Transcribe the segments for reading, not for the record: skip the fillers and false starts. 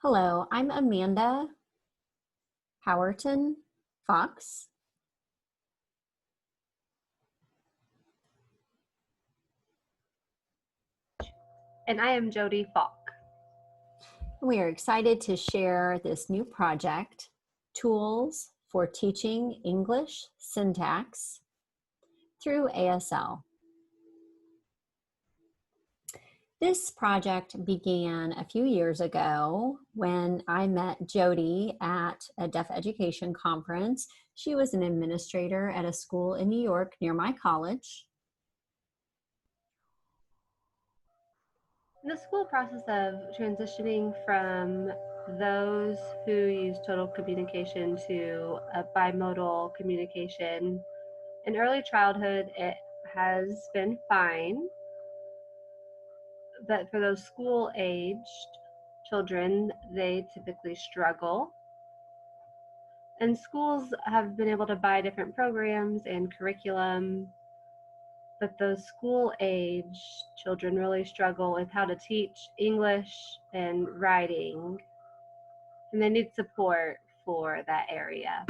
Hello, I'm Amanda Howerton-Fox. And I am Jodi Falk. We are excited to share this new project, Tools for Teaching English Syntax through ASL. This project began a few years ago when I met Jodi at a deaf education conference. She was an administrator at a school in New York near my college. In the school process of transitioning from those who use total communication to a bimodal communication, in early childhood it has been fine, but for those school-aged children, they typically struggle. And schools have been able to buy different programs and curriculum, but those school-age children really struggle with how to teach English and writing, and they need support for that area.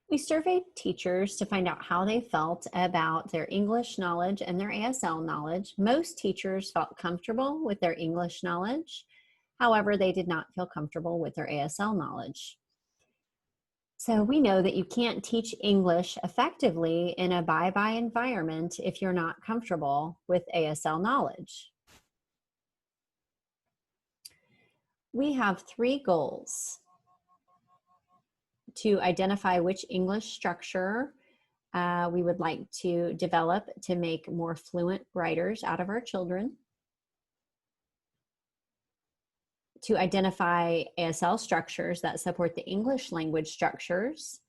We surveyed teachers to find out how they felt about their English knowledge and their ASL knowledge. Most teachers felt comfortable with their English knowledge. However, they did not feel comfortable with their ASL knowledge. So we know that you can't teach English effectively in a bye-bye environment if you're not comfortable with ASL knowledge. We have 3 goals: to identify which English structure we would like to develop to make more fluent writers out of our children, to identify ASL structures that support the English language structures,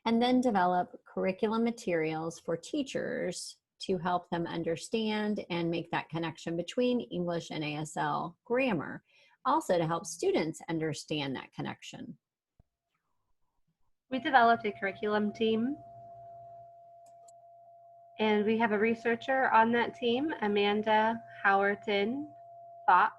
and then develop curriculum materials for teachers to help them understand and make that connection between English and ASL grammar. Also to help students understand that connection. We developed a curriculum team, and we have a researcher on that team, Amanda Howerton-Fox.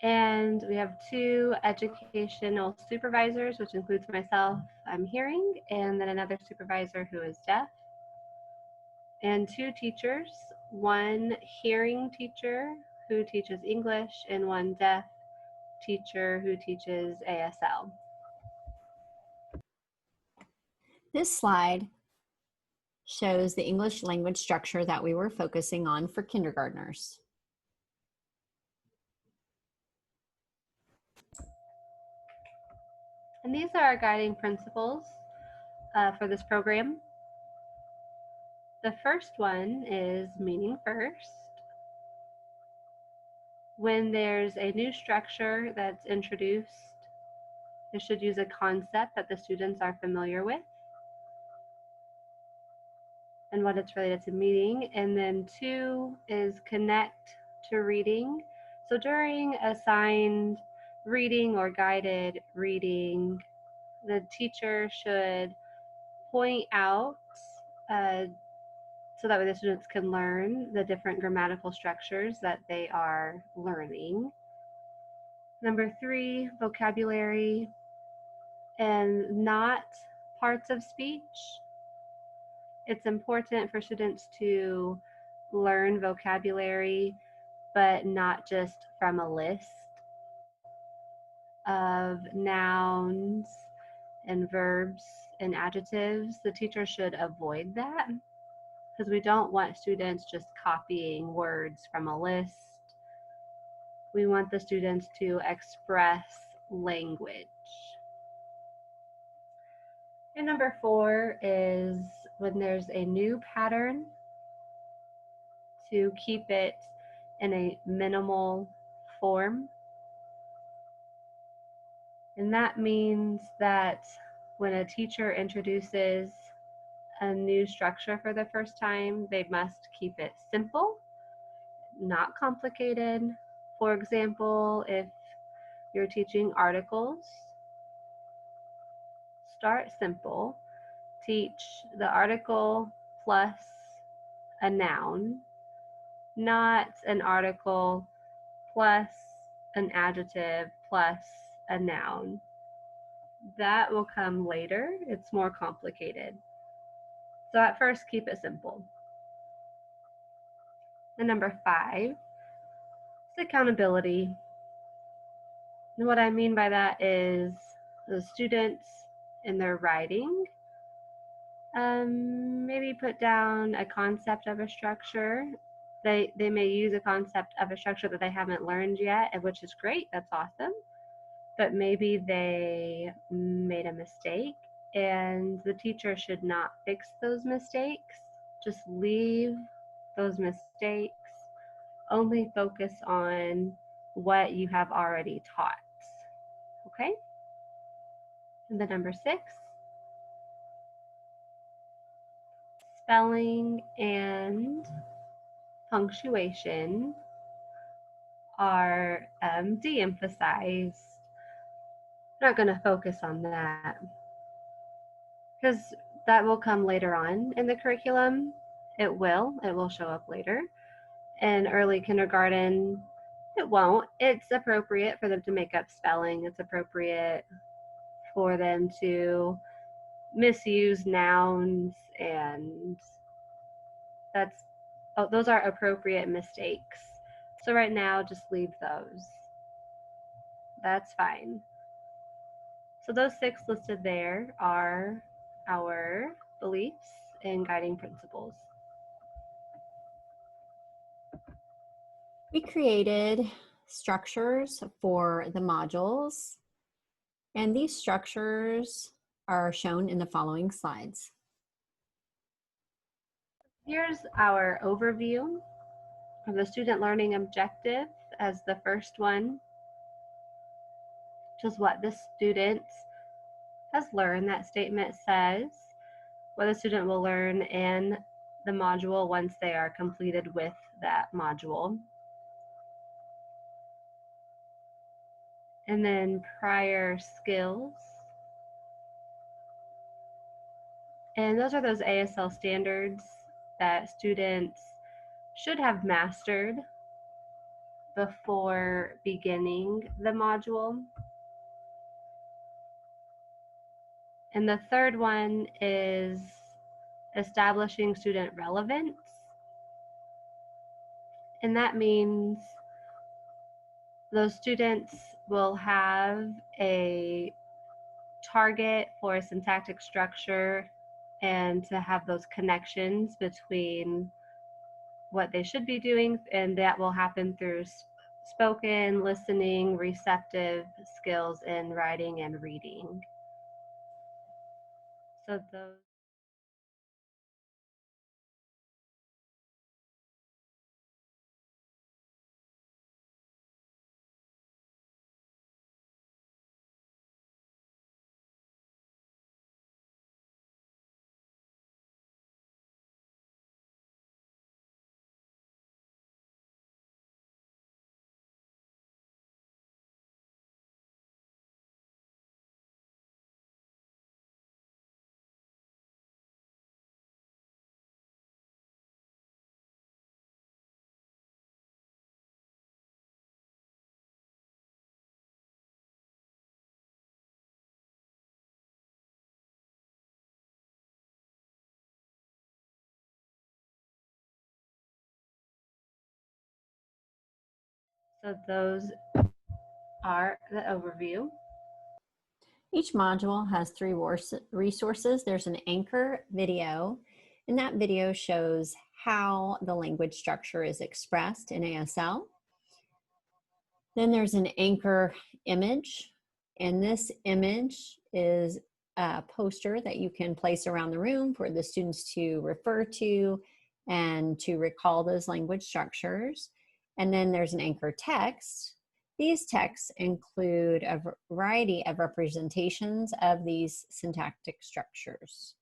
And we have 2 educational supervisors, which includes myself, I'm hearing, and then another supervisor who is deaf. And 2 teachers, 1 hearing teacher who teaches English and 1 deaf teacher who teaches ASL. This slide shows the English language structure that we were focusing on for kindergartners. And these are our guiding principles for this program. The first one is meaning first. When there's a new structure that's introduced, it should use a concept that the students are familiar with and what it's related to meaning. And then 2 is connect to reading. So during assigned reading or guided reading, the teacher should point out so that way the students can learn the different grammatical structures that they are learning. Number 3, vocabulary and not parts of speech. It's important for students to learn vocabulary, but not just from a list of nouns and verbs and adjectives. The teacher should avoid that because we don't want students just copying words from a list. We want the students to express language. And number 4 is when there's a new pattern, to keep it in a minimal form. And that means that when a teacher introduces a new structure for the first time, they must keep it simple, not complicated. For example, if you're teaching articles, start simple. Teach the article plus a noun, not an article plus an adjective plus a noun. That will come later. It's more complicated. So at first, keep it simple. And number 5 is accountability. And what I mean by that is the students in their writing maybe put down a concept of a structure. They may use a concept of a structure that they haven't learned yet, which is great. That's awesome. But maybe they made a mistake, and the teacher should not fix those mistakes. Just leave those mistakes. Only focus on what you have already taught. Okay? And the number 6, spelling and punctuation are de-emphasized. I'm not going to focus on that because that will come later on in the curriculum. It will show up later. In early kindergarten, it won't. It's appropriate for them to make up spelling. It's appropriate for them to misuse nouns, and those are appropriate mistakes. So right now, just leave those. That's fine. So those 6 listed there are our beliefs and guiding principles. We created structures for the modules, and these structures are shown in the following slides. Here's our overview of the student learning objective as the first one, which is what the student has learned. That statement says what the student will learn in the module once they are completed with that module. And then prior skills. And those are those ASL standards that students should have mastered before beginning the module. And the third one is establishing student relevance. And that means those students will have a target for a syntactic structure and to have those connections between what they should be doing, and that will happen through spoken, listening, receptive skills in writing and reading. So those are the overview. Each module has 3 resources. There's an anchor video, and that video shows how the language structure is expressed in ASL. Then there's an anchor image, and this image is a poster that you can place around the room for the students to refer to and to recall those language structures. And then there's an anchor text. These texts include a variety of representations of these syntactic structures.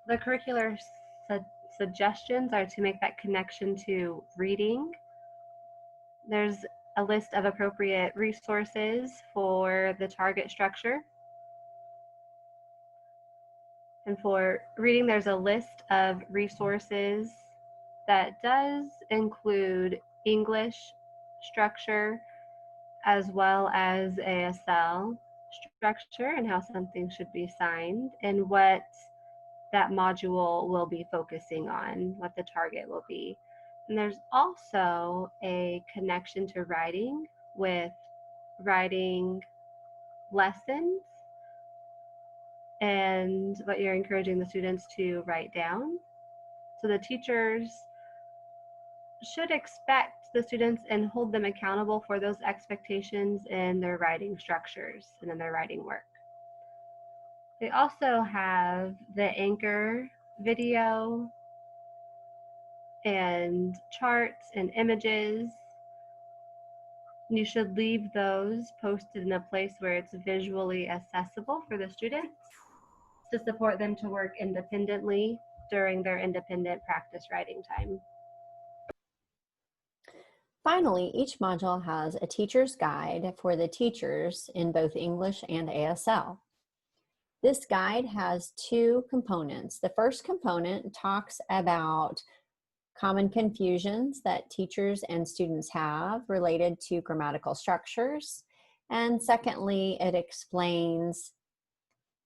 The curricular suggestions are to make that connection to reading. There's a list of appropriate resources for the target structure. And for reading, there's a list of resources that does include English structure as well as ASL structure and how something should be signed and what that module will be focusing on, what the target will be. And there's also a connection to writing with writing lessons and what you're encouraging the students to write down. So the teachers should expect the students and hold them accountable for those expectations in their writing structures and in their writing work. They also have the anchor video and charts and images. You should leave those posted in a place where it's visually accessible for the students to support them to work independently during their independent practice writing time. Finally, each module has a teacher's guide for the teachers in both English and ASL. This guide has two components. The first component talks about common confusions that teachers and students have related to grammatical structures. And secondly, it explains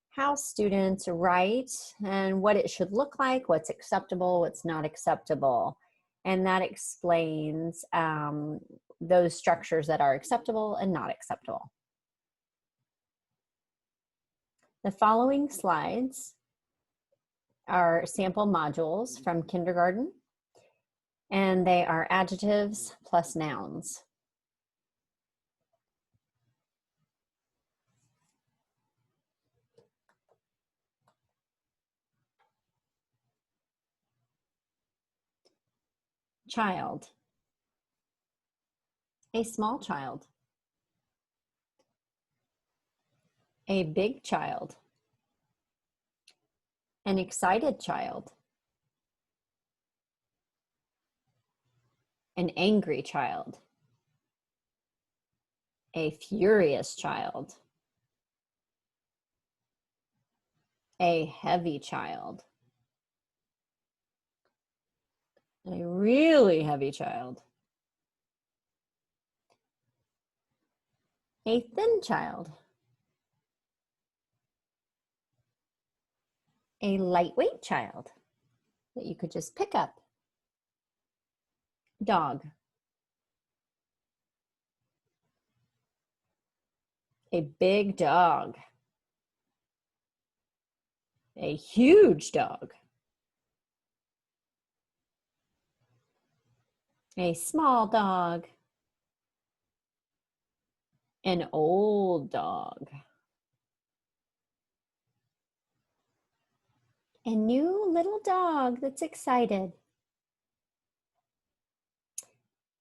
how students write and what it should look like, what's acceptable, what's not acceptable. And that explains those structures that are acceptable and not acceptable. The following slides are sample modules from kindergarten, and they are adjectives plus nouns. Child, a small child, a big child, an excited child, an angry child, a furious child, a heavy child, a really heavy child, a thin child, a lightweight child that you could just pick up, dog, a big dog, a huge dog, a small dog, an old dog, a new little dog that's excited,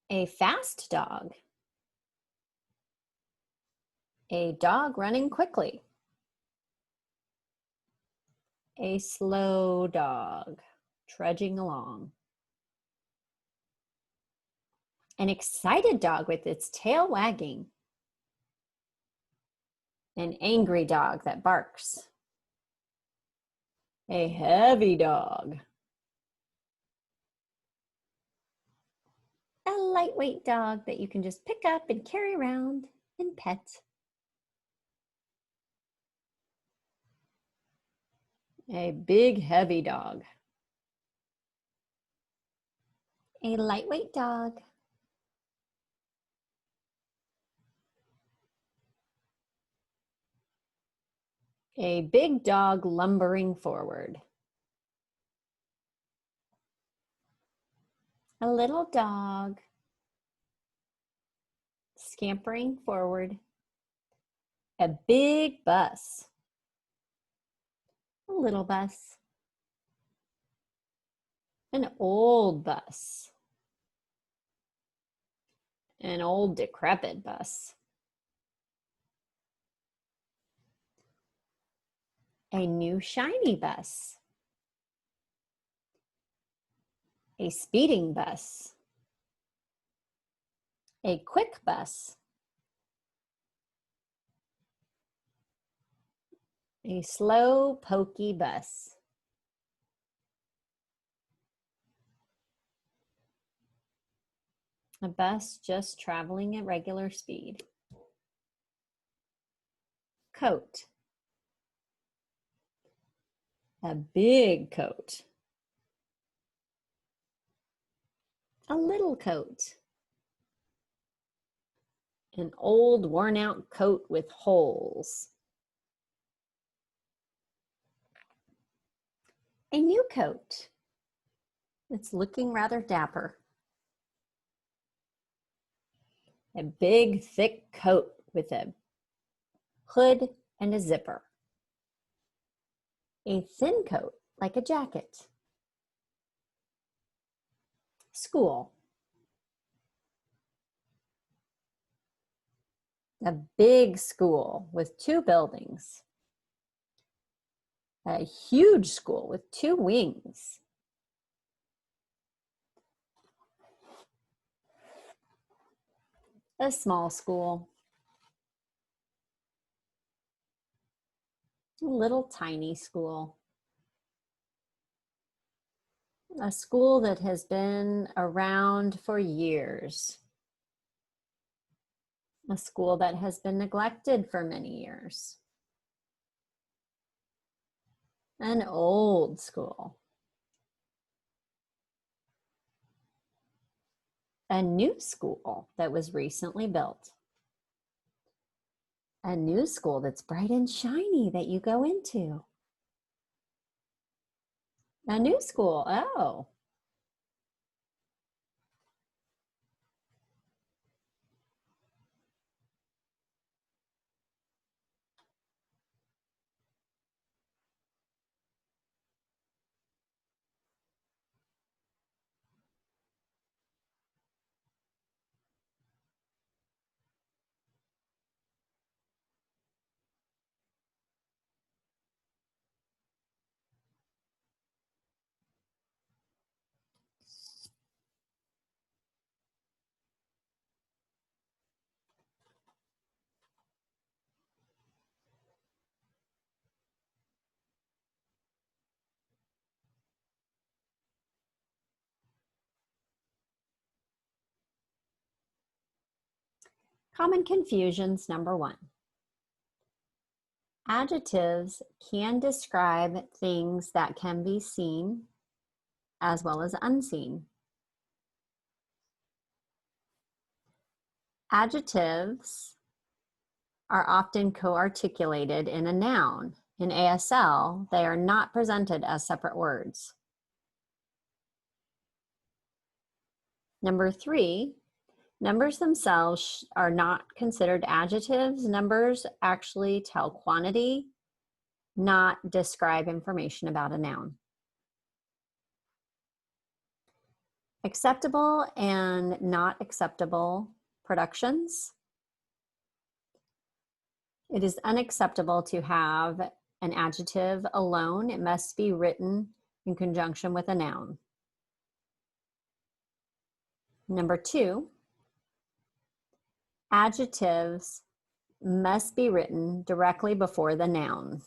a fast dog, a dog running quickly, a slow dog trudging along, an excited dog with its tail wagging, an angry dog that barks, a heavy dog, a lightweight dog that you can just pick up and carry around and pet, a big heavy dog, a lightweight dog, a big dog lumbering forward, a little dog scampering forward, a big bus, a little bus, an old bus, an old decrepit bus, a new shiny bus, a speeding bus, a quick bus, A slow, pokey bus. A bus just traveling at regular speed. Coat. A big coat. A little coat. An old worn out coat with holes. A new coat. It's looking rather dapper. A big thick coat with a hood and a zipper. A thin coat like a jacket. School. A big school with 2 buildings. A huge school with 2 wings. A small school. A little tiny school. A school that has been around for years. A school that has been neglected for many years. An old school. A new school that was recently built. A new school that's bright and shiny that you go into. A new school, oh. Common confusions, number 1. Adjectives can describe things that can be seen as well as unseen. Adjectives are often co-articulated in a noun. In ASL, they are not presented as separate words. Number 3, numbers themselves are not considered adjectives. Numbers actually tell quantity, not describe information about a noun. Acceptable and not acceptable productions. It is unacceptable to have an adjective alone. It must be written in conjunction with a noun. Number 2, adjectives must be written directly before the noun.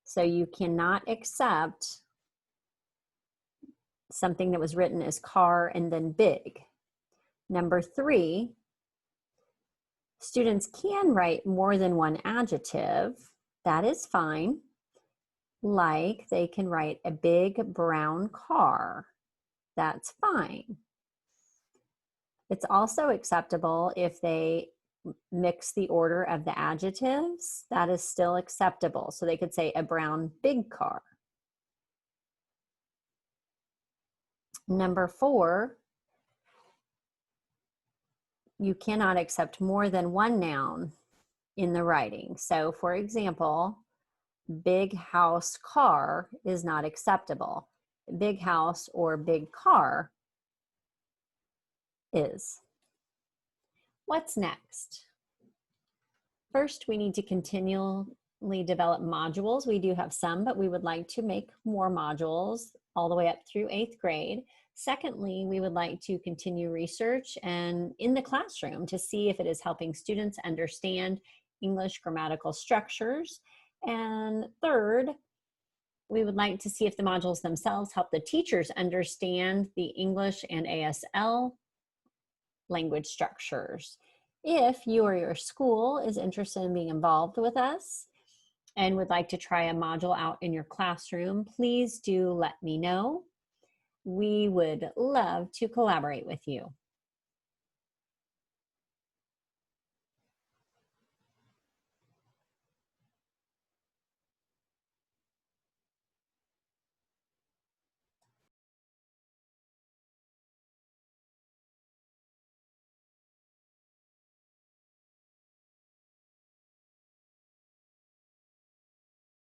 So you cannot accept something that was written as car and then big. Number 3, students can write more than one adjective. That is fine. Like they can write a big brown car. That's fine. It's also acceptable if they mix the order of the adjectives. That is still acceptable. So they could say a brown big car. Number 4, you cannot accept more than one noun in the writing. So for example, big house car is not acceptable. Big house or big car is. What's next? First, we need to continually develop modules. We do have some, but we would like to make more modules all the way up through 8th grade. Secondly, we would like to continue research and in the classroom to see if it is helping students understand English grammatical structures And third, we would like to see if the modules themselves help the teachers understand the English and ASL language structures. If you or your school is interested in being involved with us and would like to try a module out in your classroom, please do let me know. We would love to collaborate with you.